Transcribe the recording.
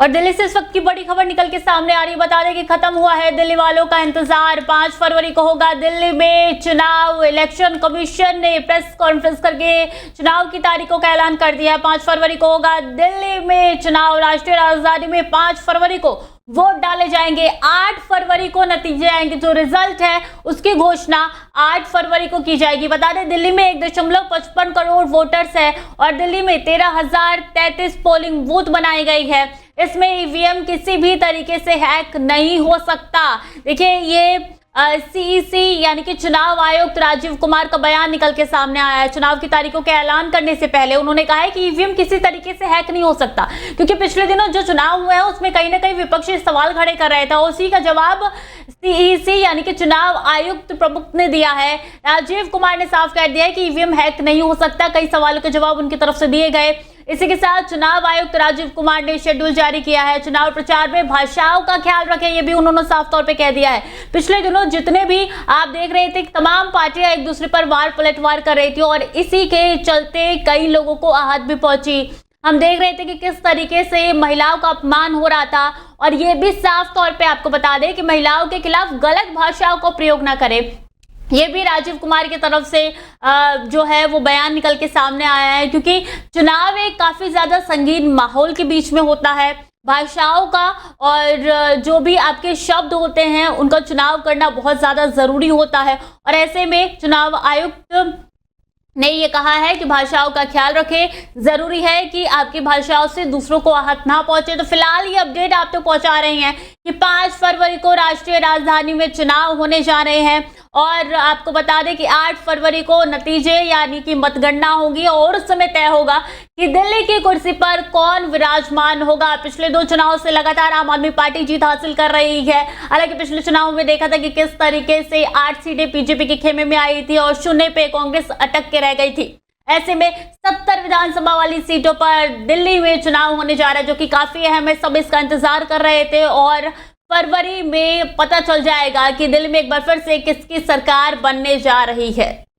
और दिल्ली से इस वक्त की बड़ी खबर निकल के सामने आ रही है। बता दें कि खत्म हुआ है दिल्ली वालों का इंतजार। 5 फरवरी को होगा दिल्ली में चुनाव। इलेक्शन कमीशन ने प्रेस कॉन्फ्रेंस करके चुनाव की तारीखों का ऐलान कर दिया है। 5 फरवरी को होगा दिल्ली में चुनाव। राष्ट्रीय राजधानी में 5 फरवरी को वोट डाले जाएंगे। 8 फरवरी को नतीजे आएंगे। जो रिजल्ट है उसकी घोषणा 8 फरवरी को की जाएगी। बता दें दिल्ली में 1.55 करोड़ वोटर्स है और दिल्ली में 13,033 पोलिंग बूथ बनाई गई है। इसमें ईवीएम किसी भी तरीके से हैक नहीं हो सकता। देखिए ये सीईसी यानी कि चुनाव आयुक्त राजीव कुमार का बयान निकल के सामने आया है। चुनाव की तारीखों के ऐलान करने से पहले उन्होंने कहा है कि ईवीएम किसी तरीके से हैक नहीं हो सकता, क्योंकि पिछले दिनों जो चुनाव हुए हैं उसमें कहीं ना कहीं विपक्षी सवाल खड़े कर रहे थे। उसी का जवाब सीईसी यानी कि चुनाव आयुक्त प्रमुख ने दिया है। राजीव कुमार ने साफ कर दिया है कि ईवीएम हैक नहीं हो सकता। कई सवालों के जवाब उनकी तरफ से दिए गए। इसी के साथ चुनाव आयुक्त राजीव कुमार ने शेड्यूल जारी किया है। चुनाव प्रचार में भाषाओं का ख्याल रखें, ये भी उन्होंने साफ तौर पे कह दिया है। पिछले दिनों जितने भी आप देख रहे थे तमाम पार्टियां एक दूसरे पर वार पलटवार कर रही थी और इसी के चलते कई लोगों को आहत भी पहुंची। हम देख रहे थे कि किस तरीके से महिलाओं का अपमान हो रहा था और ये भी साफ तौर पे आपको बता दें कि महिलाओं के खिलाफ गलत भाषाओं का प्रयोग ना करें। ये भी राजीव कुमार की तरफ से जो है वो बयान निकल के सामने आया है, क्योंकि चुनाव एक काफी ज्यादा संगीन माहौल के बीच में होता है। भाषाओं का और जो भी आपके शब्द होते हैं उनका चुनाव करना बहुत ज्यादा जरूरी होता है और ऐसे में चुनाव आयुक्त ने ये कहा है कि भाषाओं का ख्याल रखें। जरूरी है कि आपकी भाषाओं से दूसरों को आहत ना पहुंचे। तो फिलहाल ये अपडेट आप तक पहुंचा रहे हैं कि 5 फरवरी को राष्ट्रीय राजधानी में चुनाव होने जा रहे हैं और आपको बता दें कि 8 फरवरी को नतीजे यानी कि मतगणना होगी और उस समय तय होगा कि दिल्ली की कुर्सी पर कौन विराजमान होगा। पिछले 2 चुनाव से लगातार आम आदमी पार्टी जीत हासिल कर रही है। हालांकि पिछले चुनाव में देखा था कि किस तरीके से 8 सीटें बीजेपी के खेमे में आई थी और 0 पे कांग्रेस अटक के रह गई थी। ऐसे में 70 विधानसभा वाली सीटों पर दिल्ली में चुनाव होने जा रहा है, जो कि काफी अहम है। सब इसका इंतजार कर रहे थे और फरवरी में पता चल जाएगा कि दिल्ली में एक बार फिर से किसकी सरकार बनने जा रही है।